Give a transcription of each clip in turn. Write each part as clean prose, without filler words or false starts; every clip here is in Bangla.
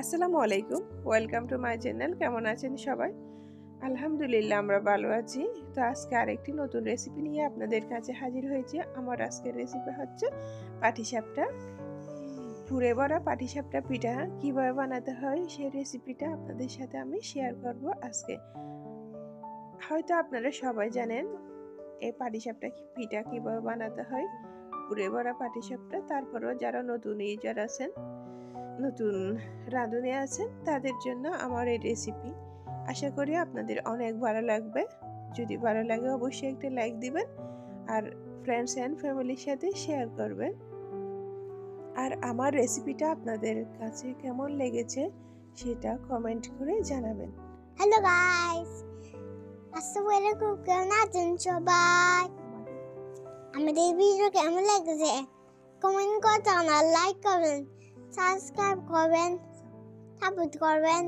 আসসালামু আলাইকুম, ওয়েলকাম টু মাই চ্যানেল। কেমন আছেন সবাই? আলহামদুলিল্লাহ আমরা ভালো আছি। তো আজকে আরেকটি নতুন রেসিপি নিয়ে আপনাদের কাছে হাজির হয়েছি। আমার আজকের রেসিপি হচ্ছে পাটিসাপটা, পুরে ভরা পাটিসাপটা পিঠা। কিভাবে বানাতে হয় সেই রেসিপিটা আপনাদের সাথে আমি শেয়ার করব আজকে। হয়তো আপনারা সবাই জানেন এই পাটিসাপটা পিঠা কিভাবে বানাতে হয়, পুরে ভরা পাটিসাপটা। তারপরেও যারা নতুন ইউজার আছেন, নতুন রাঁধুনি আছেন, তাদের জন্য আমার এই রেসিপি। আশা করি আপনাদের অনেক ভালো লাগবে। যদি ভালো লাগে অবশ্যই একটা লাইক দিবেন আর ফ্রেন্ডস অ্যান্ড ফ্যামিলির সাথে শেয়ার করবেন। আর আমার রেসিপিটা আপনাদের কাছে কেমন লেগেছে সেটা কমেন্ট করে জানাবেন। হ্যালো গাইস, আসসালামু আলাইকুম। কেমন আছেন সবাই? আমাদের ভিডিও কেমন লেগেছে কমেন্ট করবেন আর লাইক করবেন, সাবস্ক্রাইব করবেন, সাপোর্ট করবেন,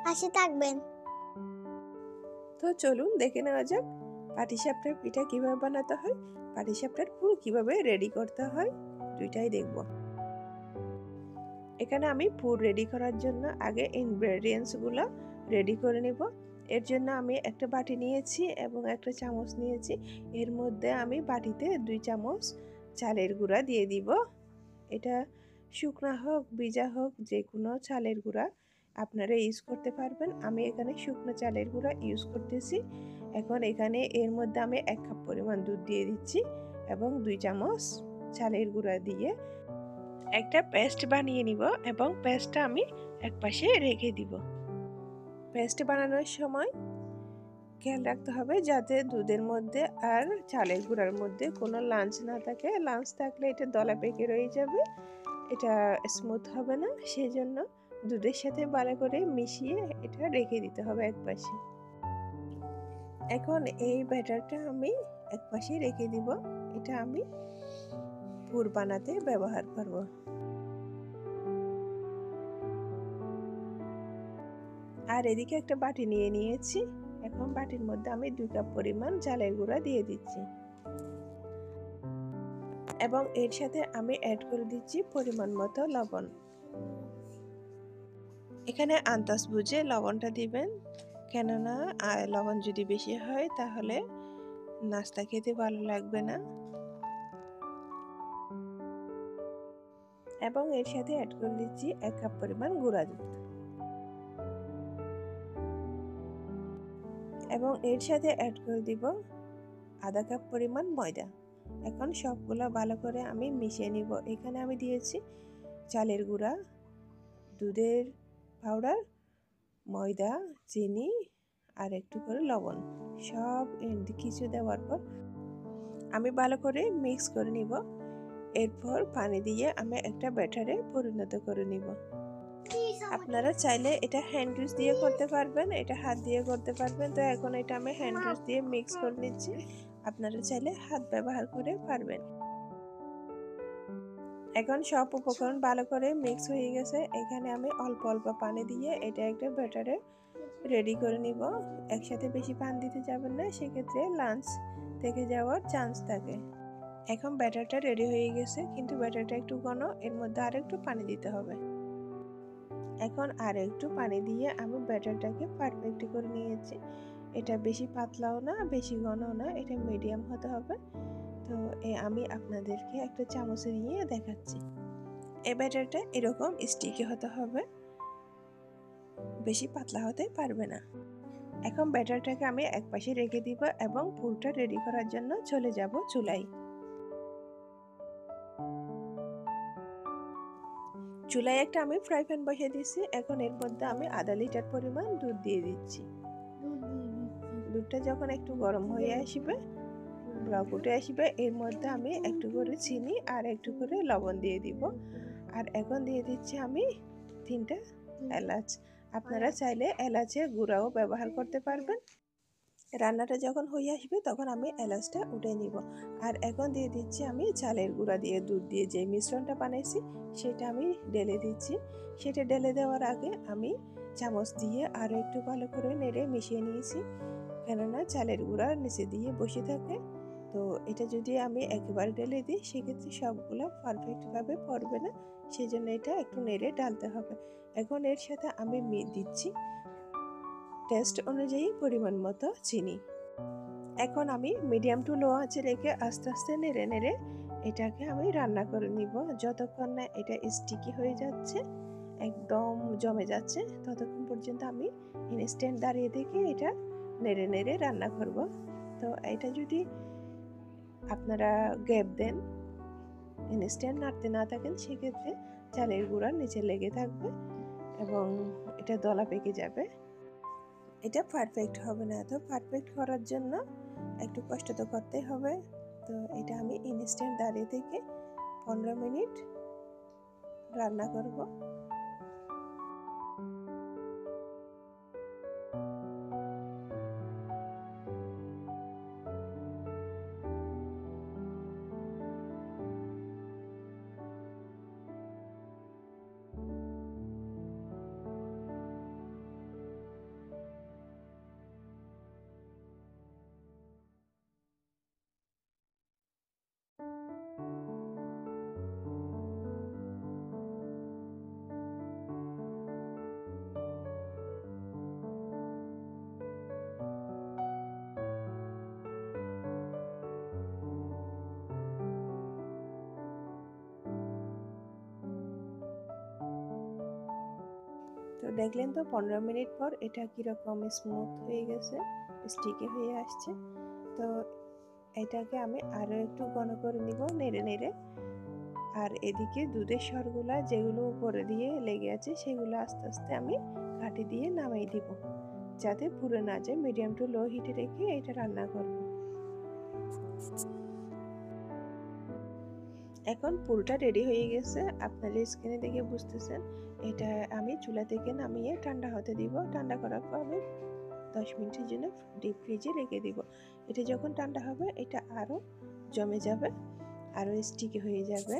পাশে থাকবেন। তো চলুন দেখে নেওয়া যাক পাটিসাপটার পিঠা কিভাবে বানাতে হয়, পাটিসাপটার পুর কিভাবে রেডি করতে হয়, দুইটাই দেখব। এখানে আমি পুর রেডি করার জন্য আগে ইনগ্রেডিয়েন্টসগুলো রেডি করে নিব। এর জন্য আমি একটা বাটি নিয়েছি এবং একটা চামচ নিয়েছি। এর মধ্যে আমি বাটিতে 2 চামচ চালের গুঁড়া দিয়ে দিব। এটা শুকনা হোক ভিজা হোক যে কোনো চালের গুঁড়া আপনারা ইউজ করতে পারবেন। আমি এখানে শুকনো চালের গুঁড়া ইউজ করতেছি। এখন এখানে এর মধ্যে আমি 1 কাপ পরিমাণ দুধ দিয়ে দিচ্ছি এবং 2 চামচ চালের গুঁড়া দিয়ে একটা পেস্ট বানিয়ে নিব এবং পেস্টটা আমি একপাশে রেখে দিব। পেস্ট বানানোর সময় খেয়াল রাখতে হবে যাতে দুধের মধ্যে আর চালের গুঁড়ার মধ্যে কোনো লাঞ্চ না থাকে। লাঞ্চ থাকলে এটা দলা পেকে রয়ে যাবে, এটা স্মুথ হবে না। সেই জন্য দুধের সাথে ভালো করে মিশিয়ে এটা রেখে দিতে হবে একপাশে। এখন এই ব্যাটারটা আমি একপাশে রেখে দিব। এটা আমি পুর বানাতে ব্যবহার করব। আর এদিকে একটা বাটি নিয়ে নিয়েছি। এখন বাটির মধ্যে আমি 2 কাপ পরিমাণ চালের গুঁড়া দিয়ে দিচ্ছি এবং এর সাথে আমি অ্যাড করে দিচ্ছি পরিমাণ মতো লবণ। এখানে আন্দাজ বুঝে লবণটা দিবেন, কেননা লবণ যদি বেশি হয় তাহলে নাস্তা খেতে ভালো লাগবে না। এবং এর সাথে অ্যাড করে দিচ্ছি 1 কাপ পরিমাণ গুঁড়া দুধ এবং এর সাথে অ্যাড করে দিব আধা কাপ পরিমাণ ময়দা। এখন সবগুলো ভালো করে আমি মিশিয়ে নিব। এখানে আমি দিয়েছি চালের গুঁড়া, দুধের পাউডার, ময়দা, চিনি আর একটু করে লবণ। সব কিছু দেওয়ার পর আমি ভালো করে মিক্স করে নিব। এরপর পানি দিয়ে আমি একটা ব্যাটারে পরিণত করে নিব। আপনারা চাইলে এটা হ্যান্ড জুস দিয়ে করতে পারবেন, এটা হাত দিয়ে করতে পারবেন। তো এখন এটা আমি হ্যান্ড জুস দিয়ে মিক্স করে নিচ্ছি। আপনারা চাইলে হাত ব্যবহার করে পারবেন। এখন সব উপকরণ ভালো করে মিক্স হয়ে গেছে। এখানে আমি অল্প অল্প পানি দিয়ে এটা একটা ব্যাটারে রেডি করে নিব। একসাথে বেশি পানি দিতে যাবেন না, সেক্ষেত্রে লাঞ্চ থেকে যাওয়ার চান্স থাকে। এখন ব্যাটারটা রেডি হয়ে গেছে, কিন্তু ব্যাটারটা একটু ঘন, এর মধ্যে আর একটু পানি দিতে হবে। এখন আর একটু পানি দিয়ে আমি ব্যাটারটাকে পারফেক্ট করে নিয়েছি। এটা বেশি পাতলাও না বেশি ঘনও না, এটা মিডিয়াম হতে হবে। তো আমি আপনাদেরকে একটা চামচে নিয়ে দেখাচ্ছি। এই ব্যাটারটা এরকম স্টিকি হতে হবে, বেশি পাতলা হতে পারবে না। এখন ব্যাটারটাকে আমি একপাশে রেখে দিব এবং পুরটা রেডি করার জন্য চলে যাব চুলায়। চুলায় একটা আমি ফ্রাই প্যান বসিয়ে দিচ্ছি। এখন এর মধ্যে আমি আধা লিটার পরিমাণ দুধ দিয়ে দিচ্ছি। দুধটা যখন একটু গরম হয়ে আসবে, ফুটে আসবে, এর মধ্যে আমি একটু করে চিনি আর একটু করে লবণ দিয়ে দিব। আর এখন দিয়ে দিচ্ছি আমি 3টা এলাচ। আপনারা চাইলে এলাচের গুঁড়াও ব্যবহার করতে পারবেন। রান্নাটা যখন হয়ে আসবে তখন আমি এলাচটা উঠে নিব। আর এখন দিয়ে দিচ্ছি আমি চালের গুঁড়া দিয়ে দুধ দিয়ে যে মিশ্রণটা বানাইছি সেটা আমি ঢেলে দিচ্ছি। সেটা ঢেলে দেওয়ার আগে আমি চামচ দিয়ে আরও একটু ভালো করে নেড়ে মিশিয়ে নিয়েছি, কেননা চালের গুঁড়া নিচে দিয়ে বসে থাকে। তো এটা যদি আমি একেবারে ঢেলে দিই সেক্ষেত্রে সবগুলো পারফেক্টভাবে পড়বে না, সেই জন্য এটা একটু নেড়ে ডালতে হবে। এখন এর সাথে আমি দিচ্ছি টেস্ট অনুযায়ী পরিমাণ মতো চিনি। এখন আমি মিডিয়াম টু লো আঁচে রেখে আস্তে আস্তে নেড়ে নেড়ে এটাকে আমি রান্না করে নিব। যতক্ষণ না এটা স্টিকি হয়ে যাচ্ছে, একদম জমে যাচ্ছে, ততক্ষণ পর্যন্ত আমি ইনস্ট্যান্ট দাঁড়িয়ে থেকে এটা নেড়ে নেড়ে রান্না করব। তো এটা যদি আপনারা গ্যাপ দেন, ইনস্ট্যান্ট নাড়তে না থাকেন, সেক্ষেত্রে চালের গুঁড়া নিচে লেগে থাকবে এবং এটা দলা পেকে যাবে, এটা পারফেক্ট হবে না। তো পারফেক্ট করার জন্য একটু কষ্ট তো করতে হবে। তো এটা আমি ইনস্ট্যান্ট দাঁড়িয়ে থেকে 15 মিনিট রান্না করব। তো দেখলেন তো 15 মিনিট পর এটা কীরকম স্মুথ হয়ে গেছে, স্টিকি হয়ে আসছে। তো এটাকে আমি আরও একটু ঘন করে নিব নেড়ে নেড়ে। আর এদিকে দুধের সরগুলা যেগুলো উপরে দিয়ে লেগে আছে সেগুলো আস্তে আস্তে আমি কাঠি দিয়ে নামিয়ে দিব, যাতে পুড়ে না যায়। মিডিয়াম টু লো হিটে রেখে এটা রান্না করব। এখন পুরোটা রেডি হয়ে গেছে, আপনারা স্ক্রিনে দেখে বুঝতেছেন। এটা আমি চুলা থেকে নামিয়ে ঠান্ডা হতে দিব। ঠান্ডা করার পর আমি 10 মিনিটের জন্য ডিপ ফ্রিজে রেখে দিব। এটা যখন ঠান্ডা হবে এটা আরও জমে যাবে, আরও স্টিকি হয়ে যাবে।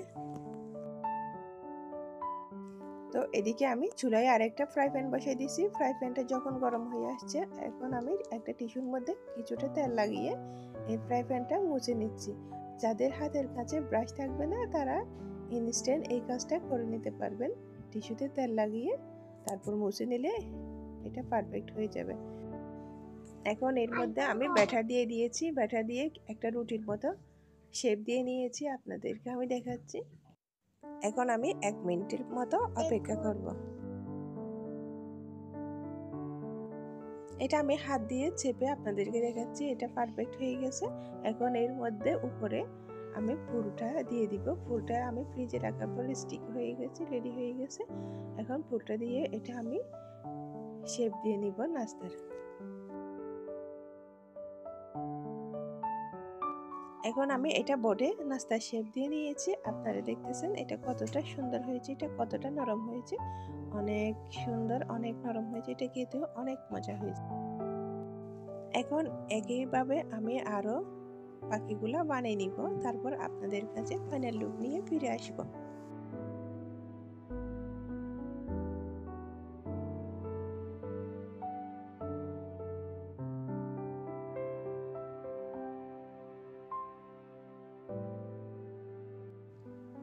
তো এদিকে আমি চুলায় আরেকটা ফ্রাই প্যান বসিয়ে দিয়েছি। ফ্রাই প্যানটা যখন গরম হয়ে আসছে, এখন আমি একটা টিস্যুর মধ্যে কিছুটা তেল লাগিয়ে এই ফ্রাই প্যানটা মুছে নিচ্ছি। যাদের হাতের কাছে ব্রাশ থাকবে না তারা ইনস্ট্যান্ট এই কাজটা করে নিতে পারবেন। টিস্যুতে তেল লাগিয়ে তারপর মুছে নিলে এটা পারফেক্ট হয়ে যাবে। এখন এর মধ্যে আমি ব্যাটার দিয়ে দিয়েছি। ব্যাটার দিয়ে একটা রুটির মতো শেপ দিয়ে নিয়েছি, আপনাদেরকে আমি দেখাচ্ছি। এখন আমি 1 মিনিটের মতো অপেক্ষা করব। এটা আমি হাত দিয়ে চেপে আপনাদেরকে দেখাচ্ছি, এটা পারফেক্ট হয়ে গেছে। এখন এর মধ্যে উপরে আমি পুরোটা দিয়ে দিব। পুরোটা আমি ফ্রিজে রাখার পর স্টিক হয়ে গেছে, রেডি হয়ে গেছে। এখন পুরোটা দিয়ে এটা আমি শেপ দিয়ে নিব নাস্তার। এখন আমি এটা বোর্ডে নাস্তার শেপ দিয়ে নিয়েছি। আপনারা দেখতেছেন এটা কতটা সুন্দর হয়েছে, এটা কতটা নরম হয়েছে। অনেক সুন্দর, অনেক নরম হয়েছে, এটা খেতেও অনেক মজা হয়েছে। এখন একইভাবে আমি আরও বাকিগুলো বানিয়ে নিব, তারপর আপনাদের কাছে ফাইনাল লুক নিয়ে ফিরে আসব।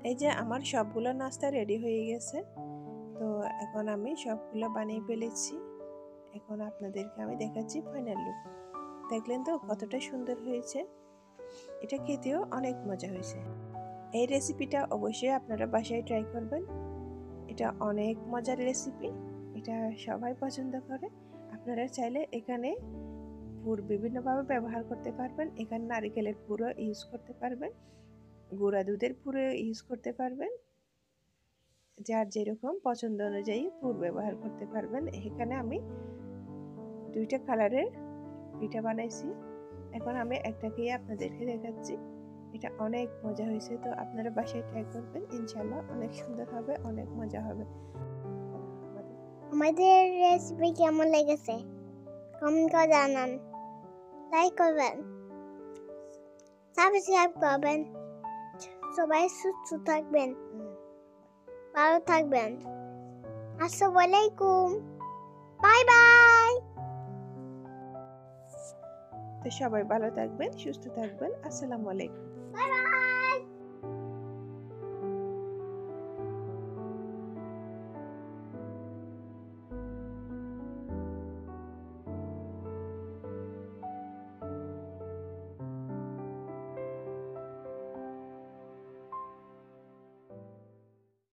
এই যে আমার সবগুলো নাস্তা রেডি হয়ে গেছে। তো এখন আমি সবগুলো বানিয়ে ফেলেছি। এখন আপনাদেরকে আমি দেখাচ্ছি ফাইনাল লুক। দেখলেন তো কতটা সুন্দর হয়েছে, এটা খেতেও অনেক মজা হয়েছে। এই রেসিপিটা অবশ্যই আপনারা বাসায় ট্রাই করবেন। এটা অনেক মজার রেসিপি, এটা সবাই পছন্দ করে। আপনারা চাইলে এখানে পুর বিভিন্নভাবে ব্যবহার করতে পারবেন। এখানে নারকেলের পুরো ইউজ করতে পারবেন, গুঁড়া দুধের পুরো ইউজ করতে পারবেন, যার যেরকম পছন্দ অনুযায়ী পুর ব্যবহার করতে পারবেন। এখানে আমি 2টা কালারের পিঠা বানাইছি। এখন আমি একটা খেয়ে আপনাদেরকে দেখাচ্ছি, এটা অনেক মজা হয়েছে। তো আপনারা বাসায় ট্রাই করবেন, ইনশাল্লাহ অনেক সুন্দর হবে, অনেক মজা হবে। আমাদের রেসিপি কেমন লেগেছে কমেন্ট করে জানান, লাইক করবেন, সাবস্ক্রাইব করবেন। সবাই সুস্থ থাকবেন, ভালো থাকবেন। আসসালামু আলাইকুম, বাই বাই। তো সবাই ভালো থাকবেন, সুস্থ থাকবেন। আসসালামু আলাইকুম।